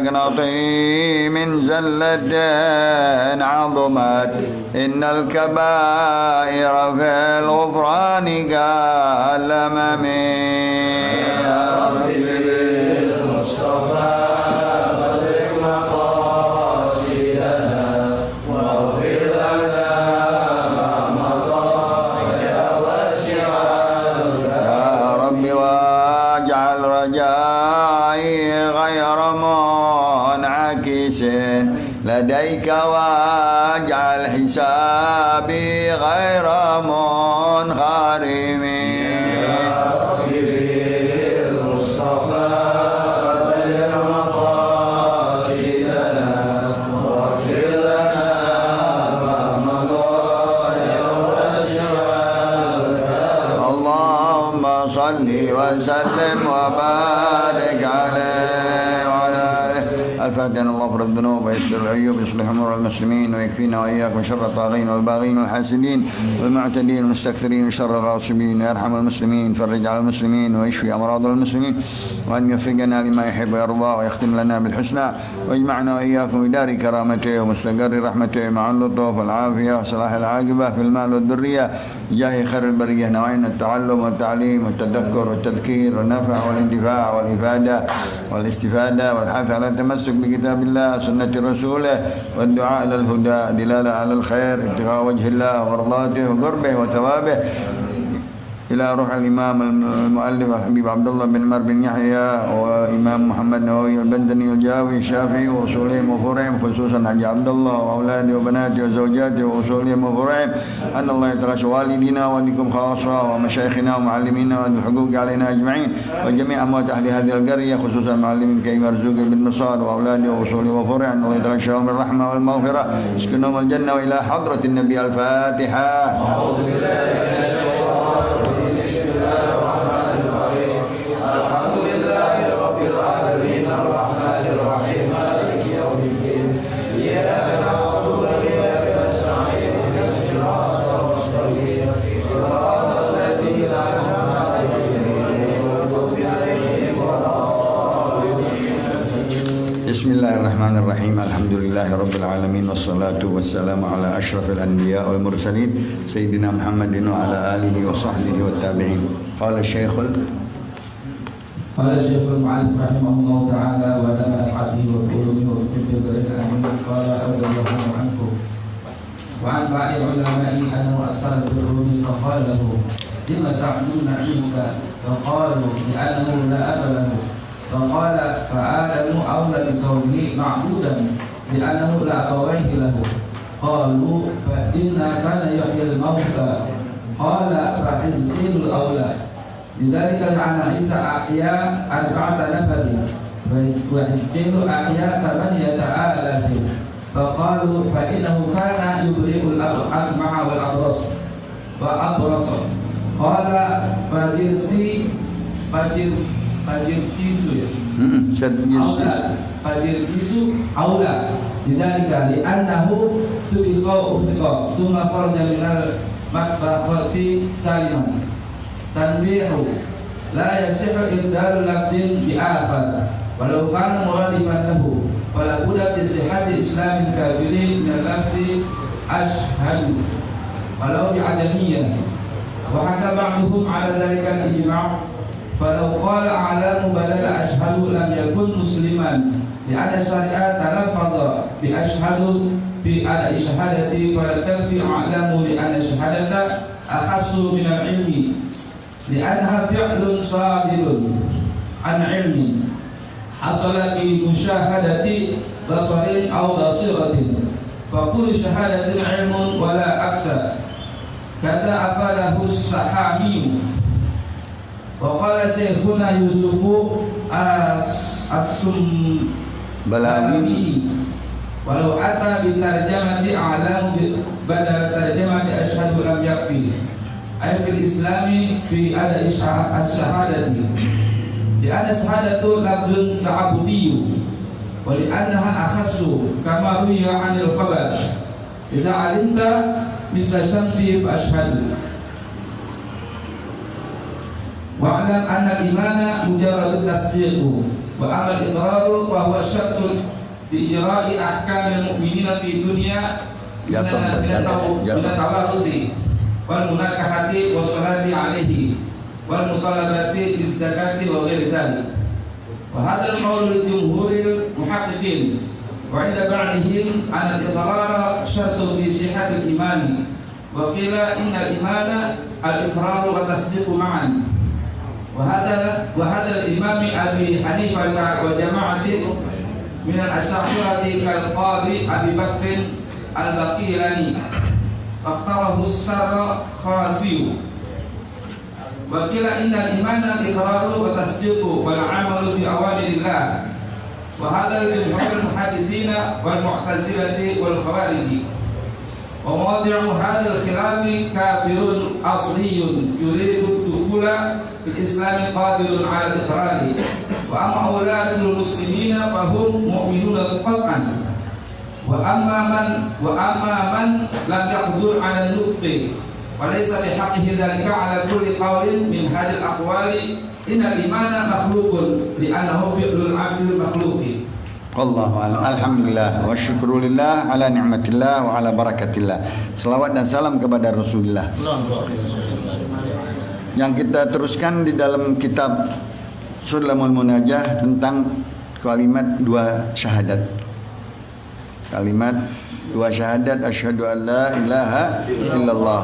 مقنط من زلة عظمت إن الكبائر في الغفران كالأمم يا رب بالمصطفى بلغ مقاصدنا واغفر لنا ما مضى يا واسع يا رب واجعل رجائي غير منعكس لديك واجعل حسابي غير منغرم يا رب بالمصطفى بلغ مقاصدنا واغفر لنا ما مضى يا واسع اللهم صل وسلم وبارك عليه وعلى آله الفاتحة. الله يغفر الذنوب ويسر العيوب ويصلح أمور المسلمين ويكفينا وإياكم شر الطاغين والباغين والحاسدين والمعتدين والمستكثرين وشر الغاصبين ويرحم المسلمين فرج على المسلمين ويشفي أمراض المسلمين وأن يوفقنا لما يحب ويرضى ويختم لنا بالحسنى ويجمعنا وإياكم بدار كرامته ومستقر رحمته مع اللطف والعافية وصلاح العاقبة في المال والذرية جاه خير البرية. نوعين التعلم والتعليم والتذكر والتذكير والنفع والانتفاع والإفادة والاستفادة والحث على التمسك بكتاب الله سنة رسوله والدعاء إلى الهدى دلالة على الخير ابتغاء وجه الله ومرضاته وقربه وثوابه إلى روح الإمام المؤلف الحبيب عبد الله بن عمر بن يحيى وإمام محمد نووي البندني الجاوي الشافعي وأصولهم وفروعهم خصوصا حج عبد الله وأولاده وبناته وزوجاته وأصولهم وفروعهم أن الله يتغشى والدينا وأنكم خاصة ومشايخنا ومعلمينا وذي الحقوق علينا أجمعين وجميع أموات أهل هذه القرية خصوصا معلمين كي مرزوق بن مصاد وأولاده وأصوله وفروعهم أن الله يتغشاهم بالرحمة والمغفرة يسكنهم الجنة وإلى حضرة النبي. الفاتحة. أعوذ بالله من الشيطان الرجيم. بسم الله الرحمن الرحيم. الحمد لله رب العالمين الرحمن الرحيم مالك يوم الدين إياك نعبد وإياك نستعين اهدنا الصراط المستقيم صراط الذين أنعمت عليهم غير المغضوب عليهم ولا الضالين. بسم الله الرحمن الرحيم. الحمد لله رب العالمين والصلاة والسلام على أشرف الأنبياء والمرسلين سيدنا محمد وعلى آله وصحبه والتابعين. قال الشيخ المعلم رحمه الله تعالى ونفع بعبده وبعلومه وبحفظه الأمين قال رضي الله عنكم وعن بعض العلماء أنه أرسل بالروم فقال له لم تعبدون عيسى فقالوا لأنه لا أب له فقال فآدم أولى بكونه معبودا لأنه لا أبويه له قالوا فإنا كان يحيي الموتى قال فحزقيل الأولى لذلك لعن عيسى أحياء 4 نفر وحزقيل أحياء 8,000 فقالوا فإنه كان يبرئ الأكمع والأبرص قال فجركيس أولى لذلك لأنه طبخ وأخطأ ثم خرج من المطبخة سالما. تنبيه لا يصح إبدال لفظ بآخر ولو كان مرادفا له فلا بد في صحة إسلام الكافرين من اللفظ أشهد ولو بعدمية وحكى بعضهم على ذلك الإجماع فلو قال أعلام بدل أشهد لم يكن مسلما لأن الشريعة تلفظ بأشهد بأداء شهادتي ولا تكفي أعلام لأن الشهادة أخص من العلم لأنها فعل صادر عن علم حصل بمشاهدة بصر أو بصيرة فكل شهادة علم ولا أكثر كذا أفاده السحامي. وقال شيخنا يوسف السنبلاغي ولو أتى بترجمة أعلام بدل ترجمة أشهد لم يكفي أي في الإسلام في أداء الشهادة لأن الشهادة لفظ تعبدي ولأنها أخص كما روي عن الخبر إذا علمت مثل الشمس فأشهد. واعلم أن الإيمان مجرد التصديق وأما الإقرار فهو الشرط لإجراء أحكام المؤمنين في الدنيا من التوارث والمناكحة والصلاة عليه والمطالبة بالزكاة وغير ذلك. وهذا القول لجمهور المحققين، وعند بعضهم أن الإقرار شرط في صحة الإيمان، وقيل إن الإيمان الإقرار والتصديق معا. وهذا الإمام أبي حنيفة وجماعة من الأشاعرة كالقاضي أبي بكر البقيلاني فاختاره السرخاسي. وقيل إن الإيمان الإقرار والتصديق والعمل بأوامر الله. وهذا لجمهور المحدثين والمعتزلة والخوارج. وموضع هذا الخلاف كافر أصلي يريد الدخول في الإسلام قادر على الإقرار. وأما أولاد المسلمين فهم مؤمنون قطعا. وأما من لم يقدر على النطق وليس بحقه ذلك على كل قول من هذه الأقوال إن الإيمان مخلوق لأنه فعل العبد المخلوق. Wallahu a'lam. Alhamdulillah wa syukrulillah ala ni'matillah wa ala barakatillah. Selawat dan salam kepada Rasulullah. Yang kita teruskan di dalam kitab Sulamul Munajah tentang kalimat dua syahadat. Kalimat dua syahadat, asyhadu an la ilaha illallah.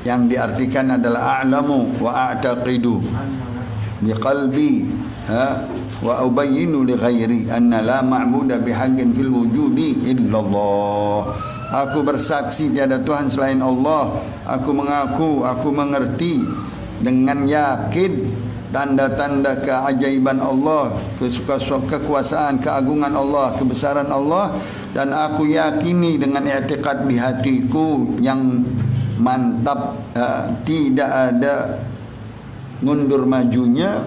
Yang diartikan adalah a'lamu wa a'taqidu biqalbi wa ubayyinu li ghairi anna la ma'buda bihaqqin fil wujudi illallah. Aku bersaksi tiada Tuhan selain Allah. Aku mengaku, aku mengerti dengan yakin tanda-tanda keajaiban Allah, kekuasaan, keagungan Allah, kebesaran Allah, dan aku yakini dengan i'tiqad di hatiku yang mantap, tidak ada mundur majunya,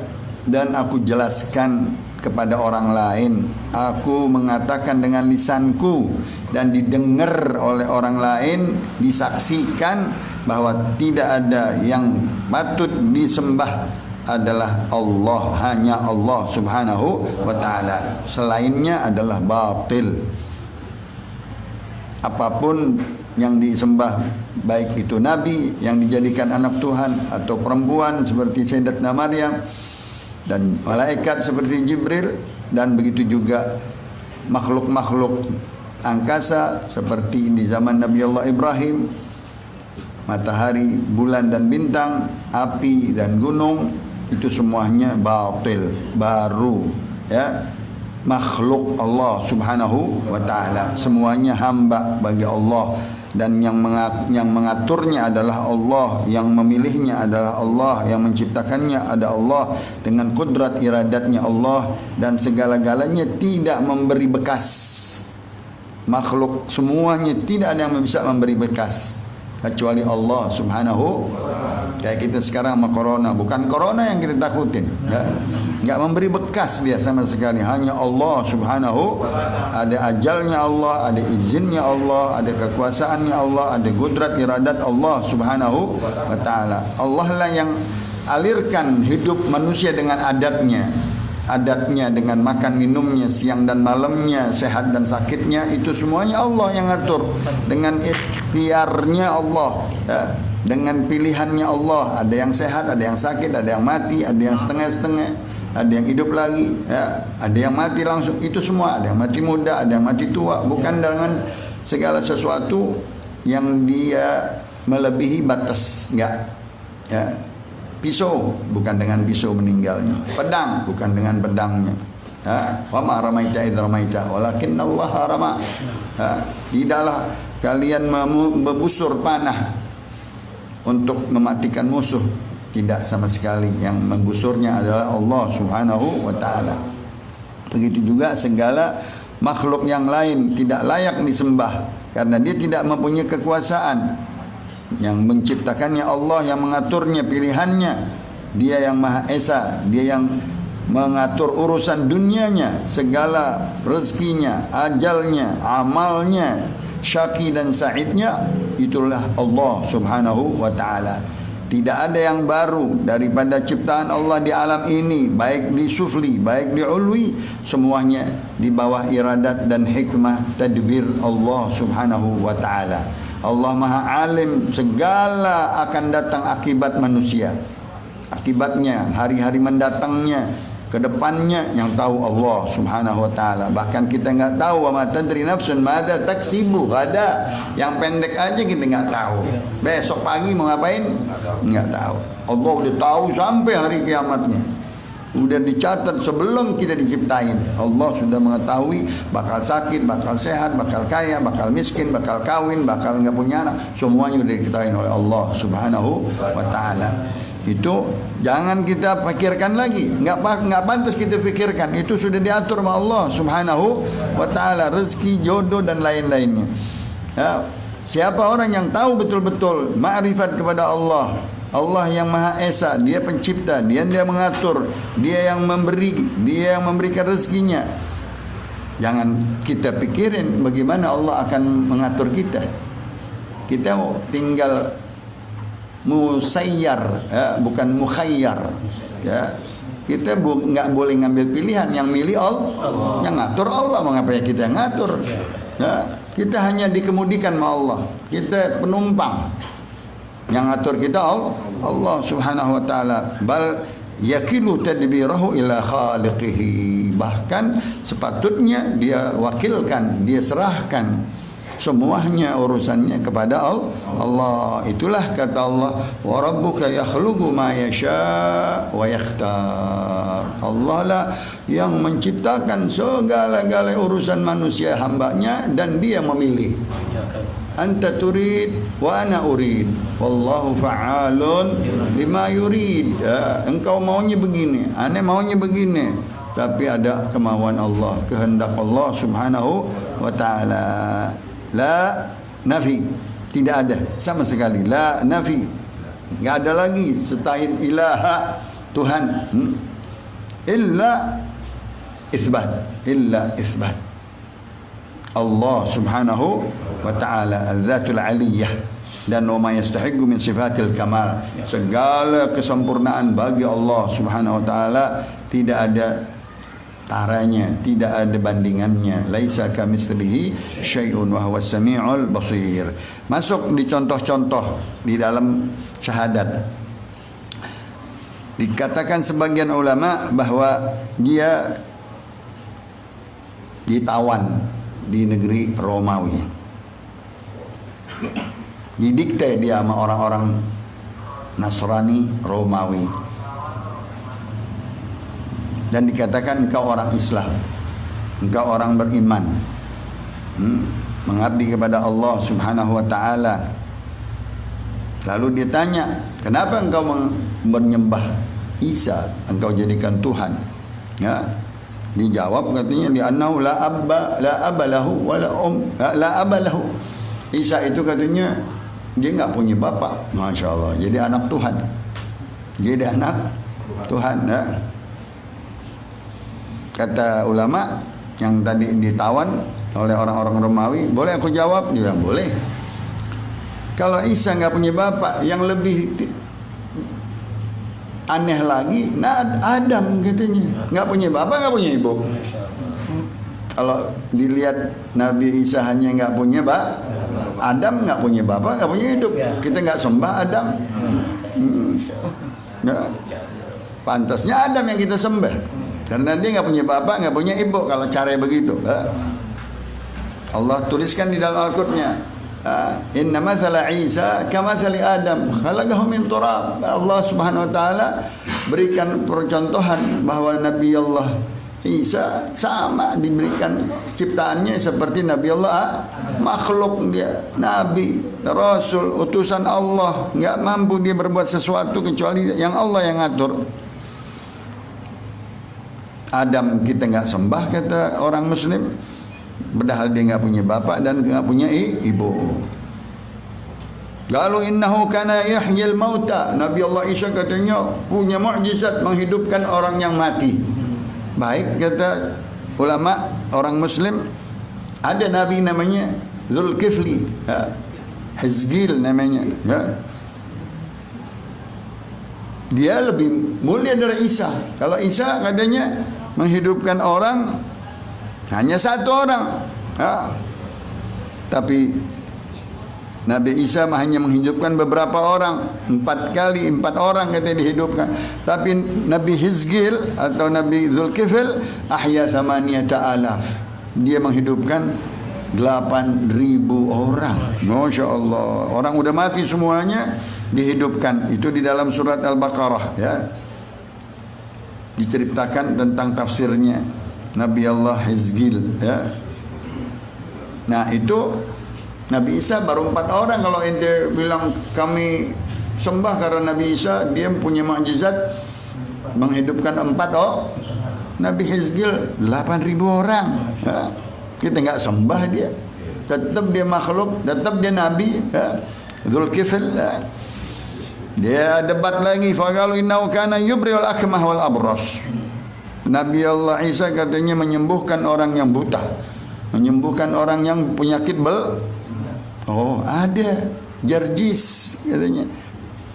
dan aku jelaskan kepada orang lain. Aku mengatakan dengan lisanku dan didengar oleh orang lain, disaksikan bahwa tidak ada yang patut disembah adalah Allah, hanya Allah Subhanahu wa ta'ala. Selainnya adalah batil. Apapun yang disembah, baik itu nabi yang dijadikan anak Tuhan atau perempuan seperti Sayyidatuna Maryam, dan malaikat seperti Jibril, dan begitu juga makhluk-makhluk angkasa seperti di zaman Nabi Allah Ibrahim, matahari, bulan dan bintang, api dan gunung, itu semuanya batil, baru, ya, makhluk Allah Subhanahu wa ta'ala. Semuanya hamba bagi Allah, dan yang mengaturnya adalah Allah, yang memilihnya adalah Allah, yang menciptakannya ada Allah dengan kudrat iradatnya Allah, dan segala-galanya tidak memberi bekas. Makhluk semuanya tidak ada yang bisa memberi bekas kecuali Allah Subhanahu. Kayak kita sekarang sama corona, bukan corona yang kita takutin, enggak memberi bekas dia sama sekali. Hanya Allah Subhanahu, ada ajalnya Allah, ada izinnya Allah, ada kekuasaannya Allah, ada kudrat iradat Allah Subhanahu wa ta'ala. Allah lah yang alirkan hidup manusia dengan adatnya dengan makan minumnya, siang dan malamnya, sehat dan sakitnya, itu semuanya Allah yang atur dengan ikhtiarnya Allah, ya, dengan pilihannya Allah. Ada yang sehat, ada yang sakit, ada yang mati, ada yang setengah-setengah, ada yang hidup lagi, ya, ada yang mati langsung. Itu semua, ada yang mati muda, ada yang mati tua, bukan dengan segala sesuatu yang dia melebihi batas, enggak, ya. Pisau bukan dengan pisau meninggalnya, pedang bukan dengan pedangnya. Wa ma ramaita idz ramaita walakinna Allah rama. Tidaklah kalian membusur panah untuk mematikan musuh, tidak sama sekali. Yang membusurnya adalah Allah Subhanahu wa ta'ala. Begitu juga segala makhluk yang lain tidak layak disembah karena dia tidak mempunyai kekuasaan. Yang menciptakannya Allah, yang mengaturnya, pilihannya. Dia yang Maha Esa, dia yang mengatur urusan dunianya, segala rezekinya, ajalnya, amalnya, syaqi dan sa'idnya, itulah Allah Subhanahu wa ta'ala. Tidak ada yang baru daripada ciptaan Allah di alam ini, baik di sufli, baik di ulwi, semuanya di bawah iradat dan hikmah tadbir Allah Subhanahu wa taala. Allah Maha Alim, segala akan datang akibat manusia. Akibatnya, hari-hari mendatangnya, ke depannya yang tahu Allah Subhanahu wa taala. Bahkan kita enggak tahu, wa ma tadri nafsun madza taksibu gada. Yang pendek aja kita enggak tahu. Besok pagi mau ngapain? Enggak tahu. Allah udah tahu sampai hari kiamatnya. Udah dicatat sebelum kita diciptain. Allah sudah mengetahui bakal sakit, bakal sehat, bakal kaya, bakal miskin, bakal kawin, bakal enggak punya anak. Semuanya sudah diketahui oleh Allah Subhanahu wa taala. Itu jangan kita pikirkan lagi, enggak pantas kita pikirkan. Itu sudah diatur oleh Allah Subhanahu wa taala, rezeki, jodoh dan lain-lainnya. Ya, siapa orang yang tahu betul-betul ma'rifat kepada Allah, Allah yang Maha Esa, Dia pencipta, Dia mengatur, Dia yang memberi, Dia yang memberikan rezekinya. Jangan kita pikirin bagaimana Allah akan mengatur kita. Kita tinggal musayyar, ya, bukan mukhayyar. Ya. Kita enggak boleh ngambil pilihan, yang milih Allah, yang ngatur Allah, mengapa kita yang ngatur? Ya. Kita hanya dikemudikan sama Allah, kita penumpang. Yang ngatur kita Allah Subhanahu wa taala. Bal yakilu tadbirahu ila khaliqihi. Bahkan sepatutnya dia wakilkan, dia serahkan semuanya urusannya kepada Allah. Itulah kata Allah, wa rabbuka yakhluqu ma yasha wa yakhtar. Allah lah yang menciptakan segala-gala urusan manusia hambanya dan Dia memilih. Anta turid wa ana urid, wallahu fa'alun lima yurid. Ya, engkau maunya begini, ane maunya begini, tapi ada kemauan Allah, kehendak Allah Subhanahu wa taala. La nafi, tidak ada sama sekali. La nafi, enggak ada lagi selain ilaha, Tuhan. Illa isbat. Allah Subhanahu wa taala al-zatul aliyah, dan wa ma yastahiqu min sifatil kamal. Segala kesempurnaan bagi Allah Subhanahu wa taala, tidak ada taranya, tidak ada bandingannya. Laisa kamitslihi syai'un wa huwas samiul basir. Masuk di contoh-contoh di dalam syahadat. Dikatakan sebagian ulama bahwa dia ditawan di negeri Romawi. Didikte dia sama orang-orang Nasrani Romawi. Dan dikatakan engkau orang Islam, engkau orang beriman, mengabdi kepada Allah Subhanahu wa taala. Lalu dia tanya, kenapa engkau menyembah Isa, engkau jadikan Tuhan? Ya, dijawab katanya, li annahu la abalahu wala la abalahu. Isa itu katanya dia enggak punya bapak, masya-Allah. Jadi anak Tuhan. Jadi anak Tuhan. Ya. Kata ulama yang tadi ditawan oleh orang-orang Romawi, boleh aku jawab? Dia bilang boleh. Kalau Isa enggak punya bapak, yang lebih aneh lagi, Adam katanya enggak punya bapak, enggak punya ibu. Kalau dilihat Nabi Isa hanya enggak punya bapak, Adam enggak punya bapak, enggak punya hidup. Kita enggak sembah Adam. Ya. Pantasnya Adam yang kita sembah. Karena dia enggak punya bapak, enggak punya ibu. Kalau cara begitu, Allah tuliskan di dalam Al-Qur'annya, inna mathala Isa kamathali Adam khalaqahu min turab. Allah Subhanahu wa taala berikan percontohan bahwa Nabi Allah Isa sama diberikan ciptaannya seperti Nabi Allah, makhluk dia, nabi, rasul, utusan Allah, enggak mampu dia berbuat sesuatu kecuali yang Allah yang ngatur. Adam kita enggak sembah, kata orang Muslim, padahal dia enggak punya bapak dan enggak punya ibu. Lalu innahu kana yahyil mauta. Nabi Allah Isa katanya punya mukjizat menghidupkan orang yang mati. Baik, kata ulama orang Muslim, ada nabi namanya Zulkifli, Hizgil namanya, ya. dia lebih mulia dari Isa. Kalau Isa katanya menghidupkan orang hanya satu orang, tapi Nabi Isa hanya menghidupkan beberapa orang, 4 kali 4 orang katanya dihidupkan. Tapi Nabi Hizgil atau Nabi Zulkifl ahya 8,000, dia menghidupkan 8.000 orang. Masya Allah, orang udah mati semuanya dihidupkan. Itu di dalam surat Al-Baqarah, ya, diceritakan tentang tafsirnya Nabi Allah Hizgil, ya. Nah itu Nabi Isa baru 4 orang. Kalau ente bilang kami sembah karena Nabi Isa, dia punya mukjizat menghidupkan 4 orang. Nabi Hizgil 8.000 orang, ya. Kita enggak sembah dia, tetap dia makhluk, tetap dia nabi, ya. Zulkifl, ya. Dia debat lagi, faqalu innahu kana yubriul akmah wal abras. Nabi Allah Isa katanya menyembuhkan orang yang buta, menyembuhkan orang yang penyakit Oh, ada Jarjis katanya.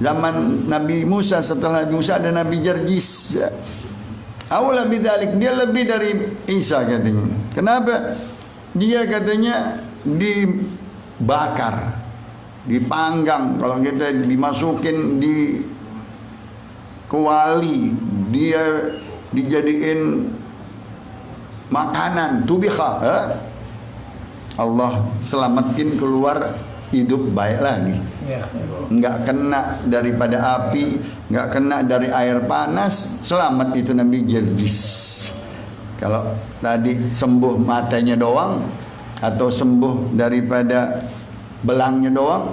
Zaman Nabi Musa, setelah Nabi Musa ada Nabi Jarjis. Aula bidzalik, dia lebih dari Isa katanya. Kenapa? Dia katanya dibakar, dipanggang, kalau kita dimasukin di kuali, dia dijadiin makanan, tubiha, Allah selamatkan keluar hidup baik lagi, enggak kena daripada api, enggak kena dari air panas, selamat. Itu Nabi Jarjis. Kalau tadi sembuh matanya doang atau sembuh daripada belangnya doang,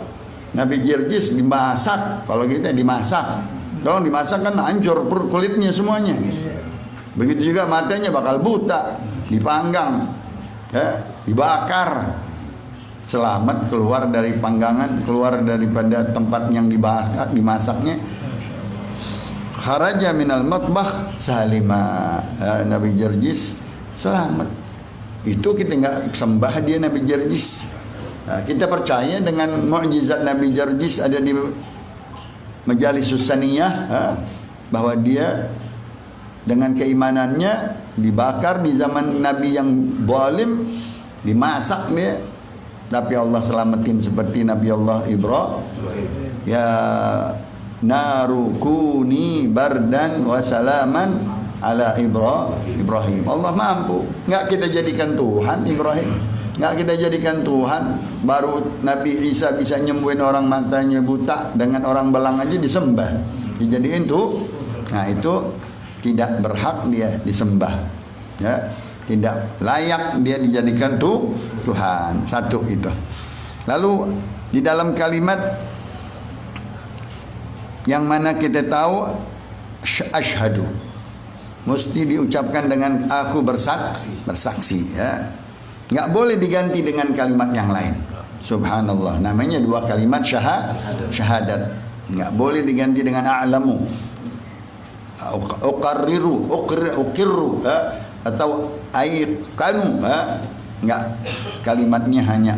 Nabi Jarjis dimasak. Kalau kita dimasak, kalau dimasak kan hancur kulitnya semuanya. Begitu juga matanya bakal buta, dipanggang, ya, dibakar, selamat keluar dari panggangan, keluar daripada tempat yang dibakar, dimasaknya. Kharaja minal matbakh salima, ya, Nabi Jarjis selamat. Itu kita enggak sembah dia Nabi Jarjis. Nah, kita percaya dengan mukjizat Nabi Jarjis ada di Majalis Susaniyah, bahwa dia dengan keimanannya dibakar di zaman Nabi yang zalim, dimasak dia, tapi Allah selamatin seperti Nabi Allah Ibrahim. Ya naru kuni bardan wa salaman ala Ibrahim. Allah mampu. Enggak kita jadikan Tuhan Ibrahim, enggak kita jadikan Tuhan. Baru Nabi Isa bisa nyembuhin orang matanya buta, dengan orang belang aja disembah, dijadiin tuh. Nah itu tidak berhak dia disembah, ya, tidak layak dia dijadikan Tuhan. Satu itu. Lalu di dalam kalimat yang mana kita tahu asyhadu mesti diucapkan dengan aku bersaksi, ya. Enggak boleh diganti dengan kalimat yang lain. Subhanallah, namanya 2 kalimat syahadat. Enggak boleh diganti dengan a'lamu, uqarriru, uqirru, atau aiqanu, enggak, kalimatnya hanya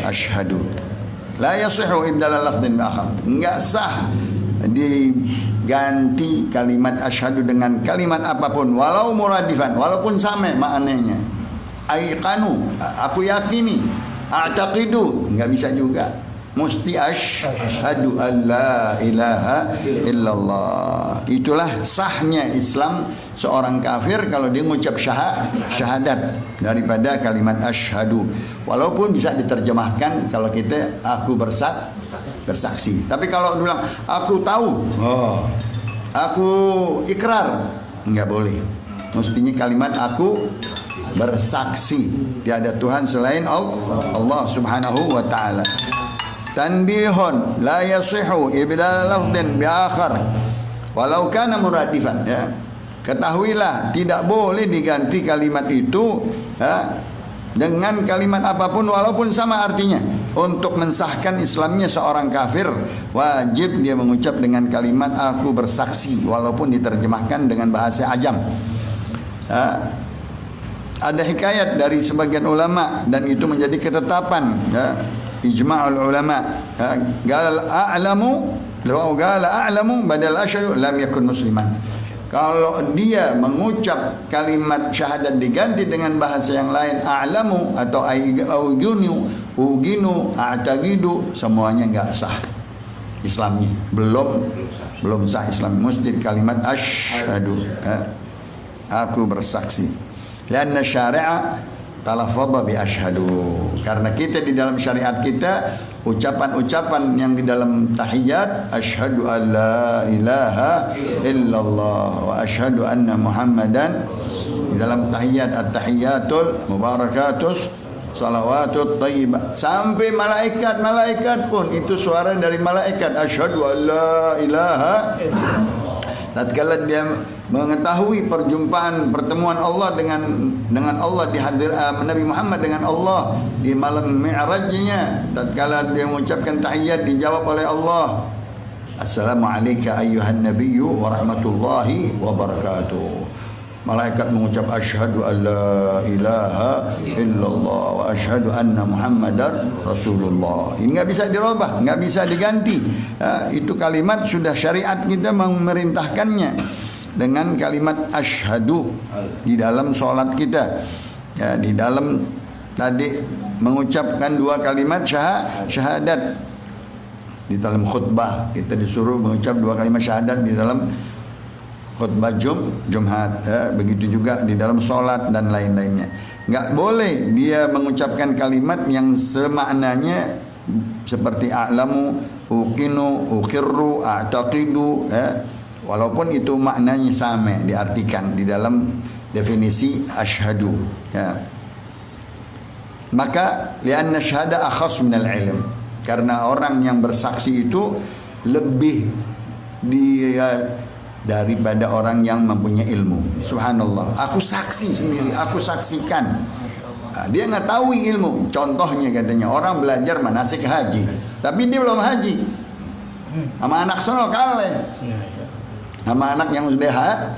asyhadu. La yasihu ibdal lafdhin akhar, enggak sah diganti kalimat asyhadu dengan kalimat apapun, walau muradifan, walaupun sama maknanya. Aiqanu, aku yakini, a'taqidu, enggak bisa juga. Mesti asyhadu alla ilaha illallah. Itulah sahnya Islam seorang kafir kalau dia mengucap syahadat daripada kalimat asyhadu. Walaupun bisa diterjemahkan kalau kita aku bersaksi. Tapi kalau bilang aku tahu, aku ikrar, enggak boleh. Mestinya kalimat aku bersaksi tiada Tuhan selain Allah Subhanahu wa taala. Tanbihun la yasihu ibdal lafdhin bi akhar walau kana muradifan, ya. Ketahuilah tidak boleh diganti kalimat itu, ya, dengan kalimat apapun walaupun sama artinya. Untuk mensahkan Islamnya seorang kafir, wajib dia mengucap dengan kalimat aku bersaksi walaupun diterjemahkan dengan bahasa ajam. Ya. Ada hikayat dari sebagian ulama dan itu menjadi ketetapan, ya, ijma'ul ulama. Gal a'lamu Law qala a'lamu badal asyhadu lam yakun musliman. Kalau dia mengucap kalimat syahadat diganti dengan bahasa yang lain, a'lamu atau uginu, a'taqidu, semuanya enggak sah Islamnya. Belum sah Islam. Mesti kalimat asyhadu, aku bersaksi. Karena syariat talafadha bi asyhadu. Karena kita di dalam syariat kita ucapan-ucapan yang di dalam tahiyat, asyhadu an la ilaha illallah wa asyhadu anna muhammadan, di dalam tahiyat at-tahiyatul mubarakatus salawatut thayyibah, sampai malaikat pun itu suara dari malaikat, asyhadu an la ilaha. Tatkala dia mengetahui pertemuan Allah dengan Allah di hadir Nabi Muhammad dengan Allah di malam Mi'rajnya, tatkala dia mengucapkan tahiyat dijawab oleh Allah, Assalamualaikum ayyuhan nabiyyu wa rahmatullahi wa barakatuh. Malaikat mengucap asyhadu an la ilaha illallah wa asyhadu anna muhammadar rasulullah. Ini enggak bisa dirubah, enggak bisa diganti. Itu kalimat sudah syariat kita memerintahkannya dengan kalimat asyhadu di dalam solat kita. Ya, di dalam tadi mengucapkan dua kalimat syahadat. Di dalam khutbah kita disuruh mengucap dua kalimat syahadat di dalam khutbah Jumat, begitu juga di dalam solat dan lain-lainnya. Enggak boleh dia mengucapkan kalimat yang semaknanya seperti a'lamu, uqinu, uqirru, a'taqidu, walaupun itu maknanya sama diartikan di dalam definisi asyhadu. Maka lianna syahada akhas minal ilm, karena orang yang bersaksi itu lebih daripada orang yang mempunyai ilmu. Subhanallah, aku saksi sendiri, aku saksikan. Dia nggak tahu ilmu. Contohnya katanya orang belajar manasik haji, tapi dia belum haji. Sama anak sono kalah. Sama anak yang sudah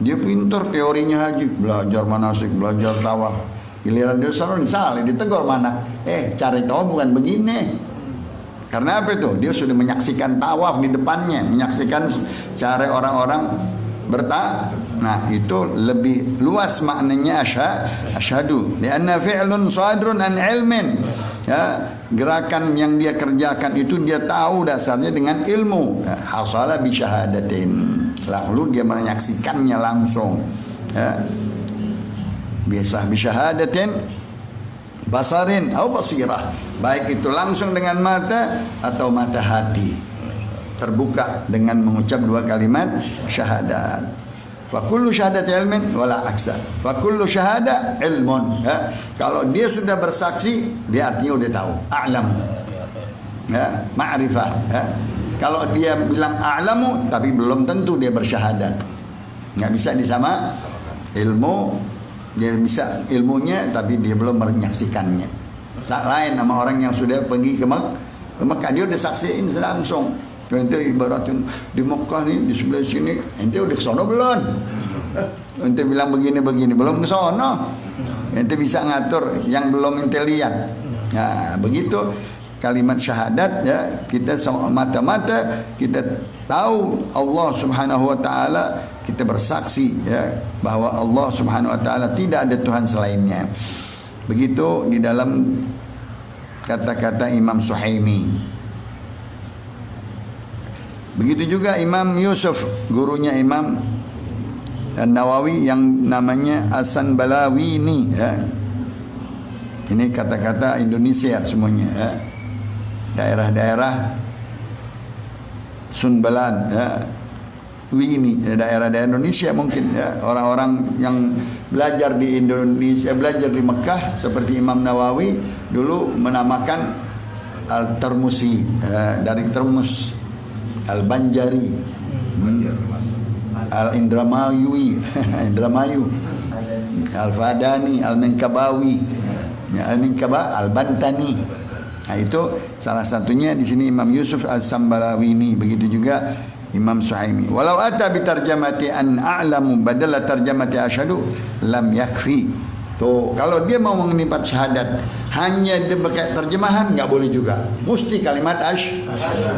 dia pintar teorinya haji, belajar manasik, belajar tawaf. Giliran dia sono disalih, ditegur mana? Cari tahu bukan begini. Karena apa itu? Dia sudah menyaksikan tawaf di depannya, menyaksikan cara orang-orang Nah, itu lebih luas maknanya asyhadu. Lianna fi'lun sadrun an ilmin. Gerakan yang dia kerjakan itu dia tahu dasarnya dengan ilmu. Hasala bi syahadatin. Lalu dia menyaksikannya langsung. Biasa bi syahadatin basarin atau basirah, baik itu langsung dengan mata atau mata hati, terbuka dengan mengucap dua kalimat syahadat. Fa kullu syahadat ilmin wala aksa. Fa kullu syahada ilmun. Kalau dia sudah bersaksi, dia artinya udah tahu, a'lam. Ma'rifah. Kalau dia bilang a'lamu tapi belum tentu dia bersyahadat. Enggak bisa disama ilmu. Dia bisa ilmunya tapi dia belum menyaksikannya. Lain sama orang yang sudah pergi ke Mekah, dia udah saksiin langsung. Ente ibaratnya di Mekah nih, di sebelah sini, ente udah ke sono belum? Ente bilang begini belum ke sono. Ente bisa ngatur yang belum ente lihat. Nah, begitu kalimat syahadat, kita mata-mata kita tahu Allah Subhanahu wa taala, kita bersaksi bahwa Allah Subhanahu wa taala tidak ada Tuhan selainnya. Begitu di dalam kata-kata Imam Suhaimi. Begitu juga Imam Yusuf, gurunya Imam An-Nawawi yang namanya As-Sanbalawini. Ini kata-kata Indonesia semuanya. Daerah-daerah Sunbalan, Wini, daerah-daerah Indonesia mungkin, orang-orang yang belajar di Indonesia, belajar di Mekah seperti Imam Nawawi dulu menamakan Al-Termusi, dari Termus, Al-Banjari, Al-Indramayu, Al-Fadani, Al-Minkabawi, Al-Bantani. Nah, itu salah satunya di sini Imam Yusuf Al-Sanbalawini, begitu juga Imam Suhaimi. Walau ata bi tarjamati an a'lamu badala tarjamati asyhadu lam yakfi. Tuh, kalau dia mau mengenipat syahadat hanya dia pakai terjemahan nggak boleh juga. Mesti kalimat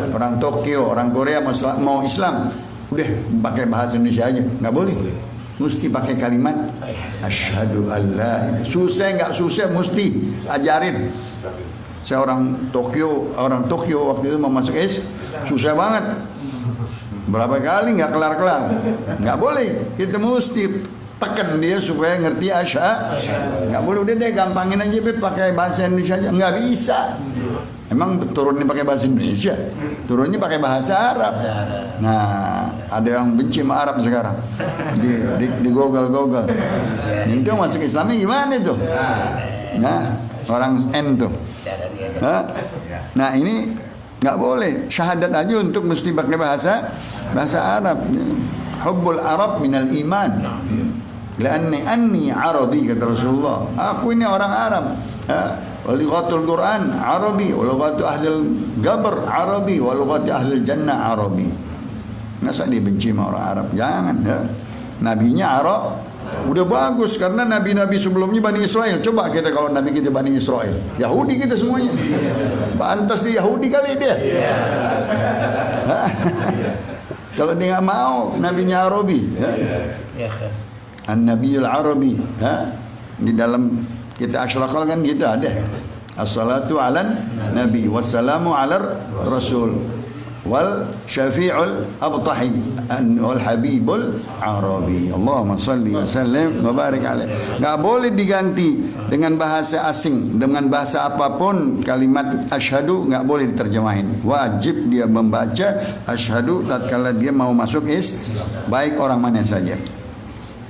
orang Tokyo, orang Korea mau Islam, udah pakai bahasa Indonesia aja, nggak boleh. Mesti pakai kalimat asyhadu alla. Susah nggak susah, mesti ajarin. Saya orang Tokyo waktu itu mau masuk susah banget. Berapa kali nggak kelar-kelar. Nggak boleh. Kita mesti tekan dia supaya ngerti nggak boleh udah deh gampangin aja pakai bahasa Indonesia aja, nggak bisa. Emang turunnya pakai bahasa Indonesia, turunnya pakai bahasa Arab. Nah, ada yang benci sama Arab sekarang di Google. Itu masuk Islamnya gimana tuh? Nah, orang N tuh. Nah, ini nggak boleh. Syahadat aja untuk mesti pakai bahasa Arab. Hubbul Arab minal iman. Anni Arabi, kata Rasulullah. Aku ini orang Arab. Walughatul Quran Arabi, walughatu ahlil Gabr Arabi, walughatu ahlil Jannah Arabi. Masa dia benci sama orang Arab? Jangan. Nabinya Arab, udah bagus karena nabi-nabi sebelumnya Bani Israel. Coba kita kalau nabi kita Bani Israel, Yahudi kita semuanya. Pantas dia Yahudi kali dia. Kalau dia nggak mau, nabinya Arabi. An-Nabiyul Arabi, di dalam kita Asyraqal kan gitu ada. As-salatu 'alan nabi wassalamu 'alar rasul wal syafi'ul abtahi wal habibul arabi. Allahumma shalli wa sallim wa barik alaihi. Enggak boleh diganti dengan bahasa asing, dengan bahasa apapun. Kalimat asyhadu enggak boleh diterjemahin. Wajib dia membaca asyhadu tatkala dia mau masuk baik orang mana saja.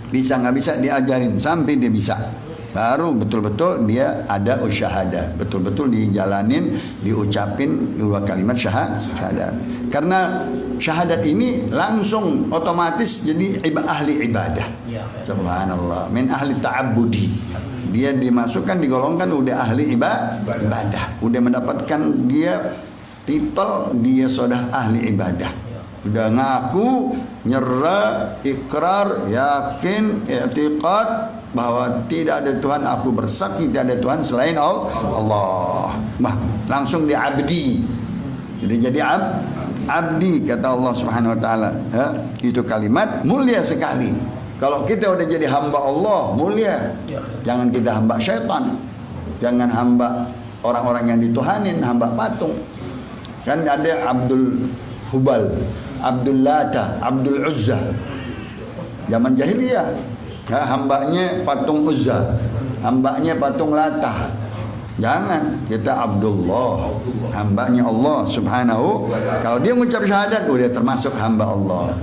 Bisa nggak bisa diajarin sampai dia bisa, baru betul-betul dia ada syahadah, betul-betul dijalanin, diucapin dua kalimat syahadat. Karena syahadat ini langsung otomatis jadi ahli ibadah. Subhanallah, min ahli ta'abbudi. Dia dimasukkan, digolongkan udah ahli ibadah, udah mendapatkan dia titel dia sudah ahli ibadah. Udah ngaku, nyerah, ikrar, yakin, i'tiqad bahwa tidak ada Tuhan, aku bersaksi tidak ada Tuhan selain Allah. Langsung dia abdi. Jadi abdi kata Allah Subhanahu wa taala. Itu kalimat mulia sekali. Kalau kita udah jadi hamba Allah, mulia. Jangan kita hamba syaitan. Jangan hamba orang-orang yang dituhanin, hamba patung. Kan ada Abdul Hubal, Abdul Lata, Abdul Uzza. Zaman jahiliyah, hambanya patung Uzza, hambanya patung Lata. Jangan, kita Abdullah, hambanya Allah Subhanahu. Kalau dia mengucap syahadat, udah termasuk hamba Allah.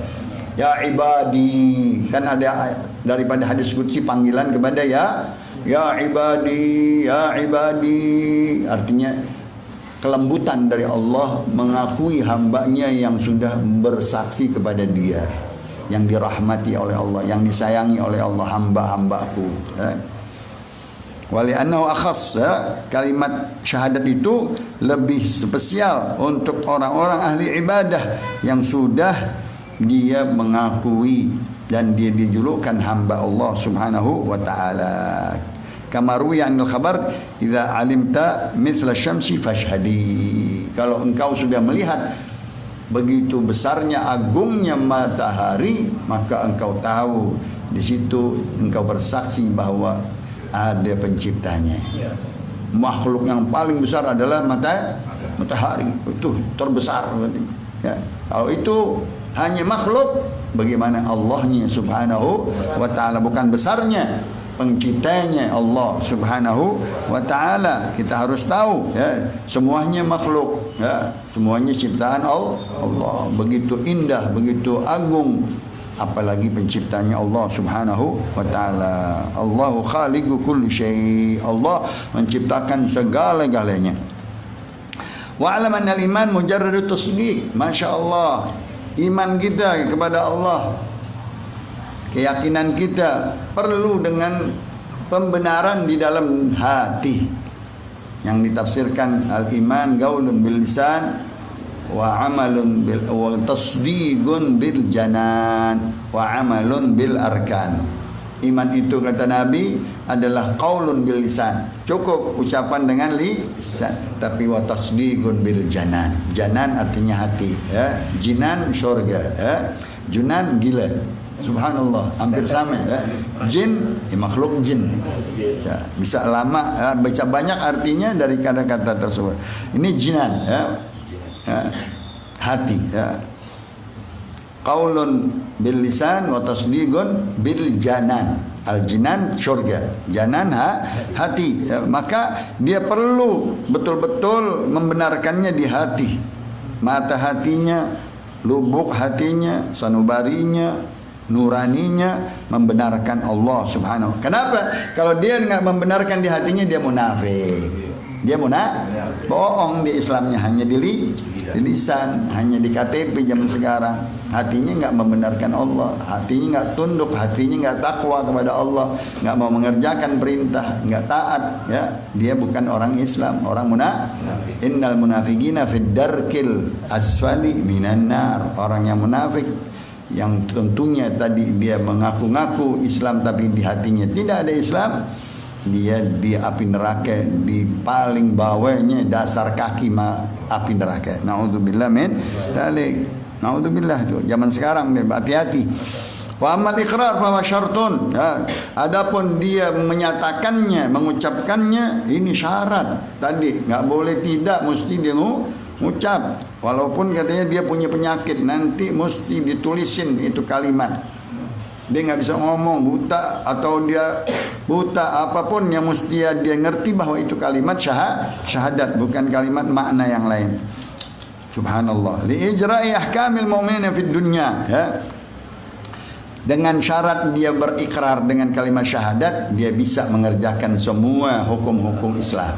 Ya ibadi, kan ada daripada hadis qudsi panggilan kepada ya ibadi, ya ibadi. Artinya kelembutan dari Allah mengakui hambanya yang sudah bersaksi kepada dia, yang dirahmati oleh Allah, yang disayangi oleh Allah, hamba-hambaku. Wali'annahu akhas, kalimat syahadat itu lebih spesial untuk orang-orang ahli ibadah yang sudah dia mengakui dan dia dijulukan hamba Allah Subhanahu wa ta'ala. Kama ruwiya anil khabar idza alimta mithla syamsi fashhadi. Kalau engkau sudah melihat begitu besarnya agungnya matahari, maka engkau tahu di situ engkau bersaksi bahwa ada penciptanya. Makhluk yang paling besar adalah matahari, itu terbesar. Ya. Kalau itu hanya makhluk, bagaimana Allahnya Subhanahu wa ta'ala, bukan besarnya penciptanya Allah Subhanahu wa ta'ala. Kita harus tahu ya, semuanya makhluk ya, semuanya ciptaan Allah. Begitu indah, begitu agung, apalagi penciptanya Allah Subhanahu wa ta'ala. Allahu khaliqu kulli syai'. Allah menciptakan segala-galanya. Wa 'alam anna al-iman mujarradu tasdiq. Masya-Allah, iman kita kepada Allah, keyakinan kita perlu dengan pembenaran di dalam hati, yang ditafsirkan al-iman gaulun bil lisan wa amalun bil wa tasdiqun bil janan wa amalun bil arkan. Iman itu kata Nabi adalah qaulun bil lisan. Cukup ucapan dengan lisan, tapi wa tasdiqun bil janan. Janan artinya hati, ya. Jinan surga, ya. Junan gila. Subhanallah, hampir sama, ya. Jin, makhluk jin. Ya, bisa lama, ya, baca banyak artinya dari kata-kata tersebut. Ini jinan, ya. Ya. Hati, ya. Qaulun bil lisan wa tasdiqun bil janan. Al jinan surga, janan hati. Ya, maka dia perlu betul-betul membenarkannya di hati. Mata hatinya, lubuk hatinya, sanubarinya, nuraninya membenarkan Allah Subhanahu. Kenapa? Kalau dia enggak membenarkan di hatinya, dia munafik. Dia bohong di Islamnya, hanya di lisan, hanya di KTP zaman sekarang. Hatinya enggak membenarkan Allah, hatinya enggak tunduk, hatinya enggak takwa kepada Allah, enggak mau mengerjakan perintah, enggak taat, ya. Dia bukan orang Islam, orang munafik. Innal munafiqina fid darkil asfali minan nar. Orang yang munafik yang tentunya tadi dia mengaku-ngaku Islam tapi di hatinya tidak ada Islam, dia di api neraka, di paling bawahnya dasar kaki api neraka. Naudzubillah min dzalik. Naudzubillah itu zaman sekarang dia hati-hati. Wa amal iqrar fa syartun. Ya, adapun dia menyatakannya, mengucapkannya, ini syarat. Tadi enggak boleh tidak, mesti dia ngucap. Walaupun katanya dia punya penyakit, nanti mesti ditulisin itu kalimat. Dia nggak bisa ngomong, buta atau dia buta apapun, yang mesti dia ngerti bahwa itu kalimat syahadat, bukan kalimat makna yang lain. Subhanallah. Li ijra'i ahkamil mu'minina fid dunya, ya. Dengan syarat dia berikrar dengan kalimat syahadat, dia bisa mengerjakan semua hukum-hukum Islam.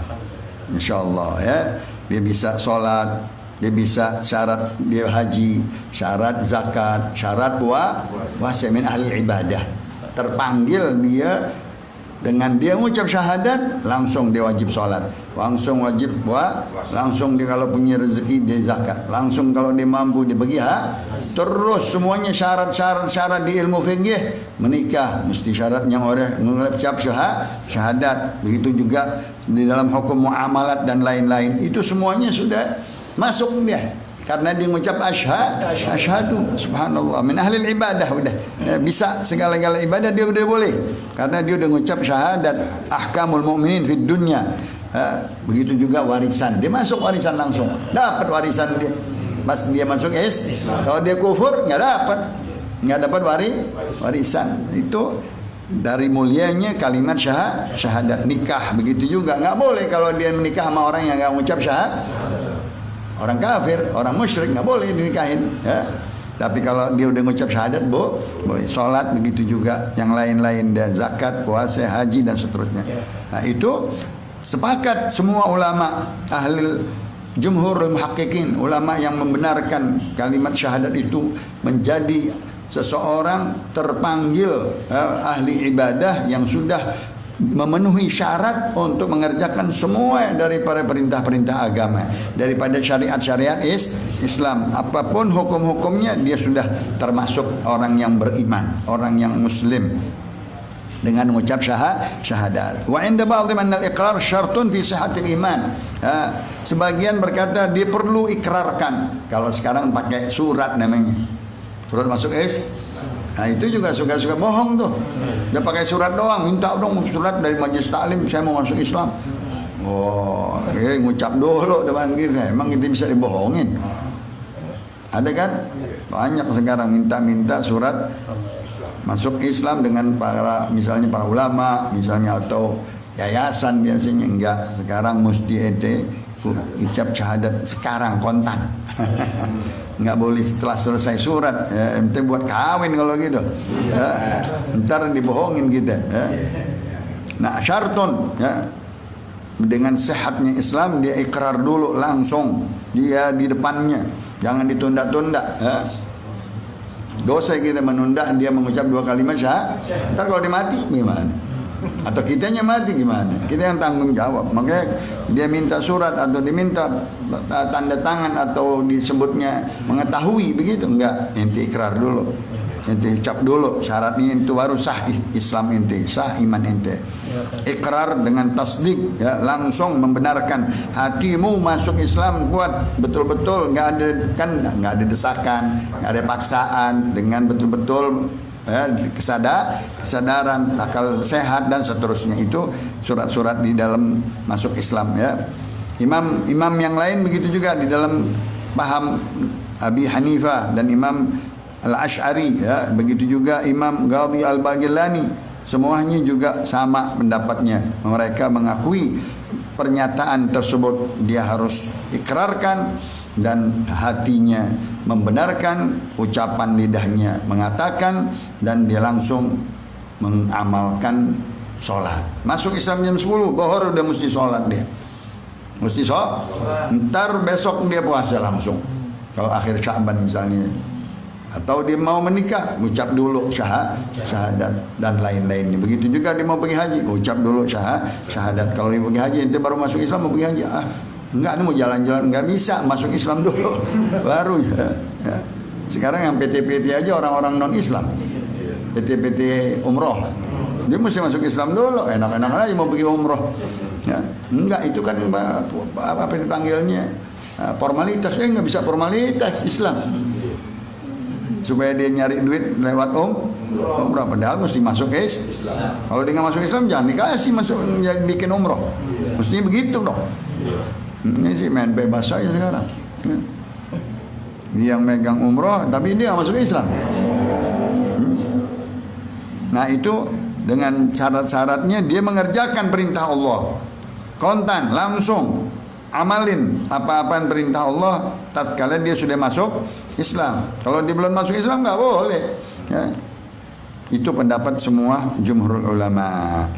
Insyaallah, ya. Dia bisa sholat, dia bisa syarat dia haji, syarat zakat, syarat puasa, min ahli ibadah. Terpanggil dia dengan dia mengucap syahadat, langsung dia wajib sholat, langsung wajib langsung dia kalau punya rezeki dia zakat, langsung kalau dia mampu dia bagi terus semuanya syarat-syarat di ilmu fikih. Menikah mesti syaratnya orang mengucap syahadat. Begitu juga di dalam hukum muamalat dan lain-lain, itu semuanya sudah masuk dia, karena dia mengucap asyhadu. Subhanallah, min ahli ibadah, udah bisa segala-gala ibadah dia udah boleh, karena dia udah mengucap syahadat. Ahkamul mu'minin fid dunya. Begitu juga warisan, dia masuk warisan langsung, dapat warisan dia. Pas dia masuk kalau dia kufur nggak dapat warisan. Itu dari mulianya kalimat syahadat. Nikah begitu juga, nggak boleh kalau dia menikah sama orang yang nggak mengucap syahadat. Orang kafir, orang musyrik nggak boleh dinikahin, ya. Tapi kalau dia udah ngucap syahadat, boleh. Sholat begitu juga, yang lain-lain, dan zakat, puasa, haji dan seterusnya. Nah, itu sepakat semua ulama ahli jumhurul muhaqqiqin, ulama yang membenarkan kalimat syahadat itu menjadi seseorang terpanggil ahli ibadah yang sudah memenuhi syarat untuk mengerjakan semua daripada perintah-perintah agama, daripada syariat-syariat Islam, apapun hukum-hukumnya, dia sudah termasuk orang yang beriman, orang yang muslim dengan mengucap syahadat. Wa inda ba'dhum anna al-iqrar syartun fi sihhatil iman. Sebagian berkata dia perlu ikrarkan. Kalau sekarang pakai surat namanya, surat masuk Nah, itu juga suka-suka bohong tuh. Dia pakai surat doang, minta dong surat dari majelis taklim, saya mau masuk Islam. Oh, ngucap dulu depan kita. Emang kita bisa dibohongin? Ada kan? Banyak sekarang minta surat masuk Islam dengan misalnya para ulama, misalnya, atau yayasan biasanya. Enggak, sekarang mesti ucap syahadat sekarang kontan. Enggak boleh setelah selesai surat, ya, ente buat kawin kalau gitu, ya, ntar dibohongin kita, ya. Nah, syartun, ya, dengan sehatnya Islam dia ikrar dulu langsung, dia di depannya, jangan ditunda-tunda, ya. Dosa kita menunda dia mengucap dua kalimat syahadat, ntar kalau dia mati gimana? Atau kitanya mati gimana? Kita yang tanggung jawab. Makanya dia minta surat atau diminta tanda tangan atau disebutnya mengetahui begitu, enggak, ente ikrar dulu. ente ucap dulu syaratnya, itu baru sah Islam ente, sah iman ente. Ikrar dengan tasdik, ya, langsung membenarkan, hatimu masuk Islam kuat betul-betul, nggak ada desakan, nggak ada paksaan, dengan betul-betul kesadaran, akal sehat dan seterusnya. Itu surat-surat di dalam masuk Islam, ya. Imam yang lain begitu juga di dalam paham Abi Hanifah dan Imam Al-Ash'ari, ya, begitu juga Imam Ghazali Al-Baghilani, semuanya juga sama pendapatnya. Mereka mengakui pernyataan tersebut dia harus ikrarkan dan hatinya membenarkan, ucapan lidahnya mengatakan, dan dia langsung mengamalkan sholat. Masuk Islam jam 10, Zuhur udah mesti sholat dia. Mesti sholat. Ntar besok dia puasa langsung. Kalau akhir Sya'ban misalnya. Atau dia mau menikah, ucap dulu syahadat dan lain-lainnya. Begitu juga dia mau pergi haji, ucap dulu syahadat. Kalau dia pergi haji, nanti baru masuk Islam mau pergi haji. Enggak, ini mau jalan-jalan, enggak bisa, masuk Islam dulu baru, ya. Sekarang yang PT-PT aja orang-orang non-Islam, PT-PT umroh, dia mesti masuk Islam dulu. Enak-enak aja mau pergi umroh, ya. Enggak, itu kan apa dipanggilnya formalitas. Enggak bisa formalitas Islam, supaya dia nyari duit lewat umrah, padahal mesti masuk Islam. Kalau dia nggak masuk Islam jangan dikasih masuk bikin umroh, mestinya begitu dong. Ini sih main bebas saja sekarang. Dia yang megang umroh tapi dia nggak masuk Islam. Nah itu dengan syarat-syaratnya dia mengerjakan perintah Allah, kontan langsung amalin apa-apaan perintah Allah tatkala dia sudah masuk Islam. Kalau dia belum masuk Islam nggak boleh, ya. Itu pendapat semua jumhur ulama.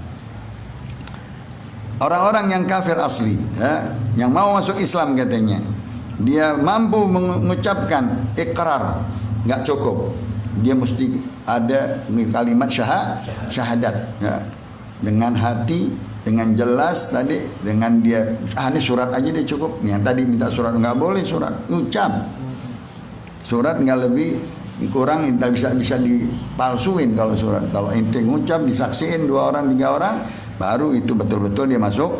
Orang-orang yang kafir asli, ya, yang mau masuk Islam katanya, dia mampu mengucapkan ikrar, nggak cukup, dia mesti ada kalimat syahadat, ya, dengan hati, dengan jelas tadi, dengan dia ini surat aja dia cukup. Yang tadi minta surat nggak boleh, surat ucap, surat nggak lebih kurang, bisa dipalsuin kalau surat. Kalau ente ngucap disaksiin 2 orang 3 orang, baru itu betul-betul dia masuk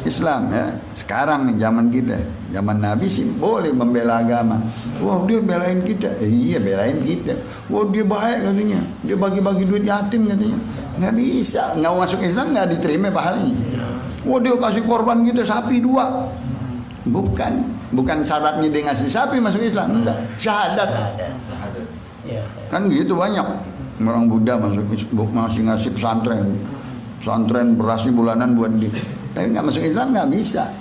Islam, ya. Sekarang nih zaman kita, zaman Nabi sih boleh membela agama. Wah dia belain kita, iya belain kita. Wah dia baik katanya, dia bagi-bagi duit yatim katanya. Nggak bisa, nggak masuk Islam nggak diterima pahalanya. Wah dia kasih korban kita sapi 2. Bukan syaratnya dia ngasih sapi masuk Islam, enggak, syahadat. Kan gitu banyak orang Buddha masih ngasih pesantren beras bulanan buat dia, tapi nggak masuk Islam nggak bisa,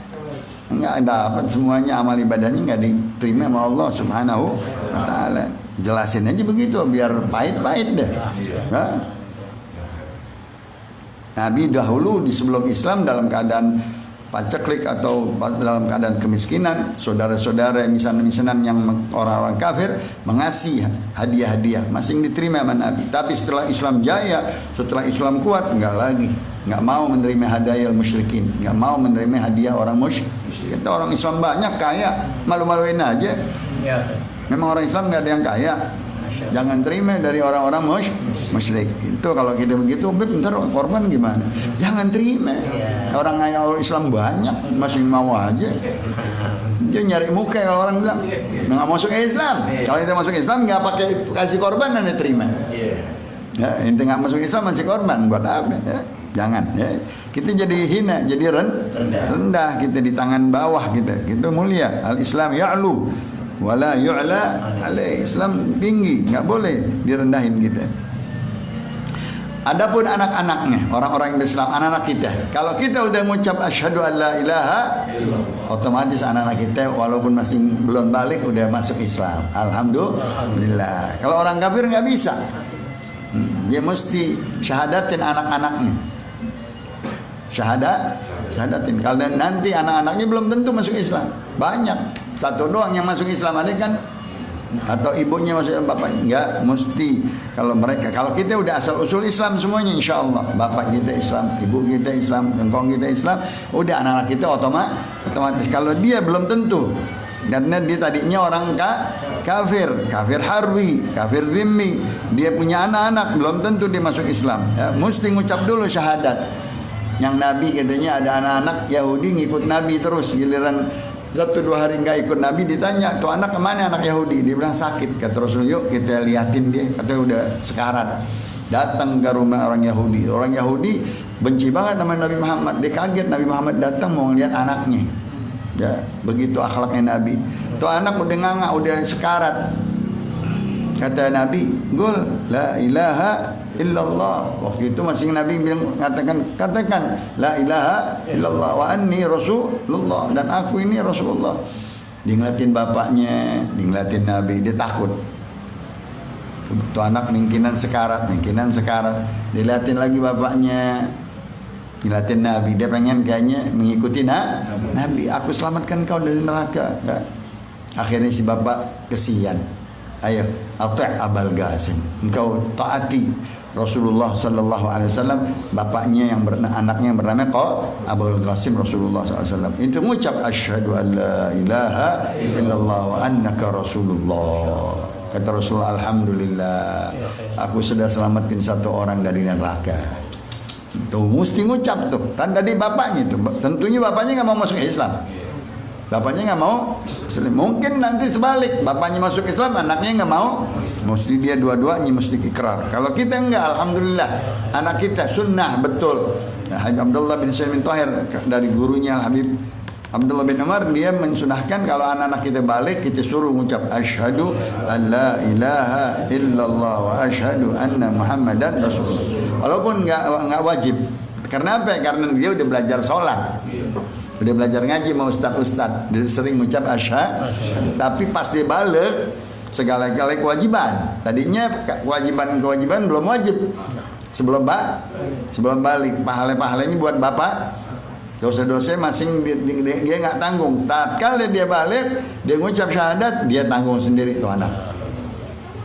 nggak dapat semuanya, amal ibadahnya nggak diterima sama Allah Subhanahu wa Ta'ala. Jelasin aja begitu biar pahit-pahit deh. Nabi dahulu di sebelum Islam dalam keadaan paceklik atau dalam keadaan kemiskinan, saudara-saudara misanan yang orang-orang kafir mengasih hadiah-hadiah, masing diterima sama Nabi. Tapi setelah Islam jaya, setelah Islam kuat, nggak mau menerima hadiah musyrikin, nggak mau menerima hadiah orang musyrik. Kita orang Islam banyak kaya, malu-maluin aja. Memang orang Islam nggak ada yang kaya. Jangan terima dari orang-orang musyrik. Itu kalau kita begitu, bentar korban gimana? Jangan terima. Orang Islam banyak masih mau aja. Dia nyari muka kalau orang bilang nggak masuk Islam. Kalau kita masuk Islam nggak pakai kasih korban dan diterima. Ya, ente nggak masuk Islam masih korban buat apa? Ya, jangan. Ya. Kita jadi hina, jadi rendah. Kita di tangan bawah kita. Kita mulia. Al-Islam ya'lu wala yu'la alaih. Islam tinggi, nggak boleh direndahin kita. Adapun anak-anaknya, orang-orang Islam, anak-anak kita, kalau kita udah mengucap asyhadu an la ilaha, otomatis anak-anak kita walaupun masih belum balik udah masuk Islam. Alhamdulillah. Kalau orang kafir nggak bisa, dia mesti syahadatin anak-anaknya. Syahadatin. Kalau nanti anak-anaknya belum tentu masuk Islam. Banyak. Satu doang yang masuk Islam, ada kan? Atau ibunya masuk Islam, bapaknya enggak, mesti. Kalau kita udah asal usul Islam semuanya, insya Allah bapak kita Islam, ibu kita Islam, engkong kita Islam, udah anak-anak kita otomatis. Kalau dia belum tentu, karena dia tadinya orang kafir harbi, kafir zimmi, dia punya anak-anak, belum tentu dia masuk Islam. Ya, mesti ngucap dulu syahadat. Yang Nabi katanya ada anak-anak Yahudi ngikut Nabi terus, giliran 1-2 hari nggak ikut Nabi ditanya, tuh anak kemana anak Yahudi? Dia bilang sakit. Kata Rasul, yuk kita liatin dia, katanya udah sekarat. Datang ke rumah orang Yahudi. Orang Yahudi benci banget sama Nabi Muhammad. Dia kaget Nabi Muhammad datang mau lihat anaknya. Ya, begitu akhlaknya Nabi. Tuh anak udah nganga, udah sekarat. Kata Nabi, "Gul la ilaha illallah." Waktu itu masih Nabi bilang katakan la ilaha illallah wa anni rasulullah, dan aku ini Rasulullah. Dia ngeliatin bapaknya, dia ngeliatin Nabi, dia takut. Tuh anak mungkinan sekarat. Diliatin lagi bapaknya, diliatin Nabi, dia pengen kayaknya mengikuti Nabi. Aku selamatkan kau dari neraka. Ya. Akhirnya si bapak kesian. Ayo, ati' Abul Qasim. Engkau taati Rasulullah sallallahu alaihi wasallam, bapaknya anaknya yang bernama Abul Qasim Rasulullah sallallahu alaihi wasallam. Itu mengucap asyhadu an la ilaha illallah wa annaka rasulullah. Kata Rasulullah, alhamdulillah, aku sudah selamatkan satu orang dari neraka. Tuh mesti ngucap tuh. Kan tadi bapaknya tuh, tentunya bapaknya nggak mau masuk Islam. Bapaknya nggak mau, mungkin nanti sebalik, bapaknya masuk Islam, anaknya nggak mau, mesti dia dua-duanya mesti ikrar. Kalau kita enggak, alhamdulillah, anak kita sunnah betul. Nah, Habib Abdullah bin Salim bin Tahir dari gurunya Habib Abdullah bin Umar, dia mensunahkan kalau anak-anak kita balik, kita suruh mengucap asyhadu an la ilaha illallah wa asyhadu anna Muhammadan Rasulullah. Walaupun nggak wajib. Karena apa? Karena dia udah belajar sholat. Udah belajar ngaji sama ustaz-ustaz, dia sering mengucap asyhadu. Tapi pas dia balik, segala-gala kewajiban. Tadinya kewajiban belum wajib. Sebelum balik, pahala-pahala ini buat bapak. Dosa-dosa masing dia nggak tanggung. Tatkala dia balik, dia mengucap syahadat, dia tanggung sendiri tuh anak.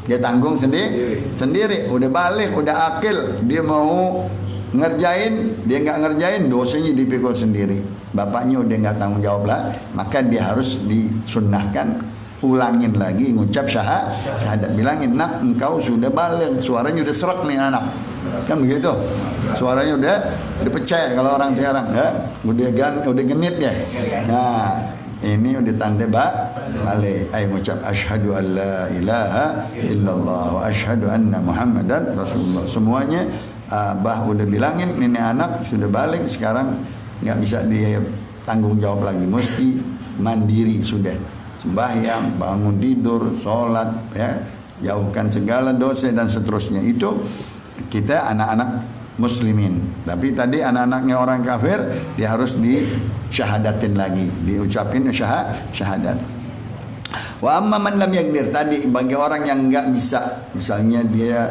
Dia tanggung sendiri. Udah balik, udah akil, dia mau ngerjain, dia nggak ngerjain, dosanya dipikul sendiri. Bapaknya udah nggak tanggung jawab lah, maka dia harus disunnahkan ulangin lagi ngucap syahadat, bilangin, nak engkau sudah balik, suaranya udah serak nih anak, kan begitu, suaranya udah pecah kalau orang sekarang, ya, udah genit ya. Nah, ini udah tanda balik, ayo ngucap asyhadu an la ilaha illallah wa asyhadu anna Muhammadan Rasulullah. Semuanya Abah udah bilangin, ini anak sudah balik, sekarang nggak bisa dia tanggung jawab lagi, mesti mandiri sudah, sembahyang, bangun tidur, sholat, ya, jauhkan segala dosa dan seterusnya. Itu kita anak-anak muslimin. Tapi tadi anak-anaknya orang kafir, dia harus disyahadatin lagi, diucapin syahadat. Wa amma man lam yaqdir, tadi bagi orang yang nggak bisa, misalnya dia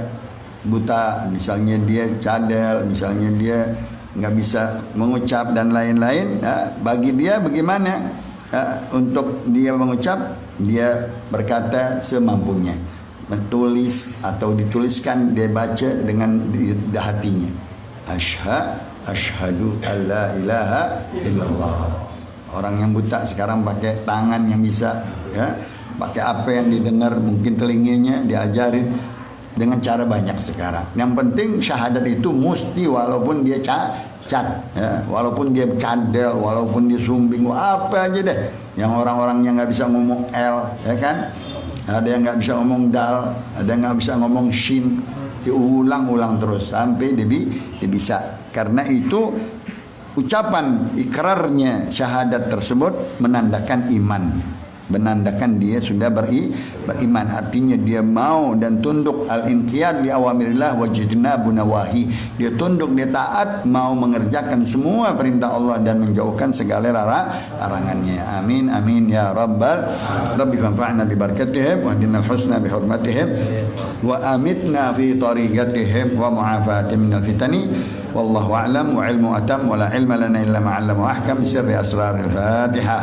buta, misalnya dia cadel, misalnya dia nggak bisa mengucap dan lain-lain, ya, bagi dia bagaimana untuk dia mengucap? Dia berkata semampunya, menulis atau dituliskan, dia baca dengan hatinya, asyhadu alla ilaha illallah. Orang yang buta sekarang pakai tangan yang bisa, ya, pakai apa yang didengar, mungkin telinganya diajarin dengan cara banyak sekarang. Yang penting syahadat itu mesti, walaupun dia ya, walaupun dia cadel, walaupun dia sumbing, apa aja deh. Yang orang-orang yang nggak bisa ngomong L, ya kan? Ada yang nggak bisa ngomong dal, ada yang nggak bisa ngomong shin. Diulang-ulang terus sampai dia bisa. Karena itu ucapan ikrarnya syahadat tersebut menandakan iman. Menandakan dia sudah beriman, artinya dia mau dan tunduk, al-inqiyad li awamirillah wa jitnabu nawahi. Dia tunduk, dia taat, mau mengerjakan semua perintah Allah dan menjauhkan segala larangannya. Amin amin ya rabbal rabbi fanfa'na bi barakatihim wa hadina al-husna bi hurmatihim wa amitna fi tariqatihim wa mu'afatihim minal fitani. Wallahu a'lam wa ilmu atam wa la ilma lana illa ma 'allama wa ahkam sirri asraril Fatihah.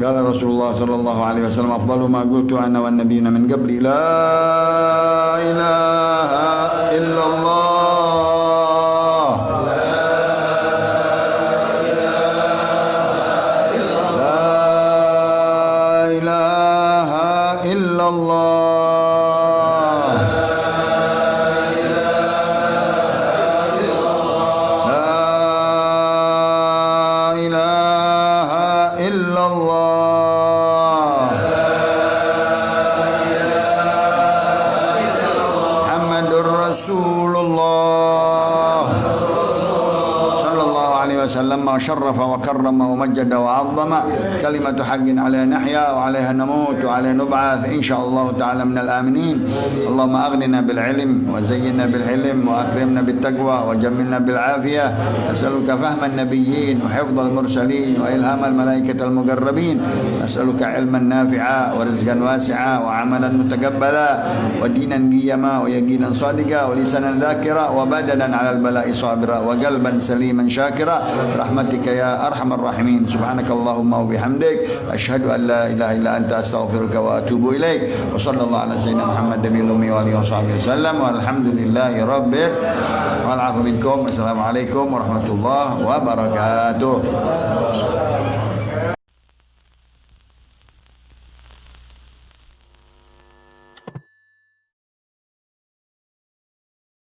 قال رسول الله صلى الله عليه وسلم أفضل ما قلت أنا والنبيين من قبلي لا إله إلا الله لما شرف وكرم ومجد وعظم كلمة حق عليها نحيا وعليها نموت وعليها نبعث إن شاء الله تعالى من الآمنين. اللهم أغننا بالعلم وزينا بالحلم وأكرمنا بالتقوى وجملنا بالعافية. نسألك فهم النبيين وحفظ المرسلين وإلهام الملائكة المقربين. نسألك علما نافعا ورزقا واسعا وعملا متقبلا ودينا قيما ويقينا صادقا ولسانا ذاكرا وبدنا على البلاء صابرا وقلبا سليما شاكرا برحمتك يا أرحم الراحمين. سبحانك اللهم وبحمدك أشهد أن لا إله إلا أنت أستغفرك وأتوب إليك. وصلى الله على سيدنا محمد النبي الأمي وآله وصحبه وسلم والحمد لله رب والعفو منكم. السلام عليكم ورحمة الله وبركاته.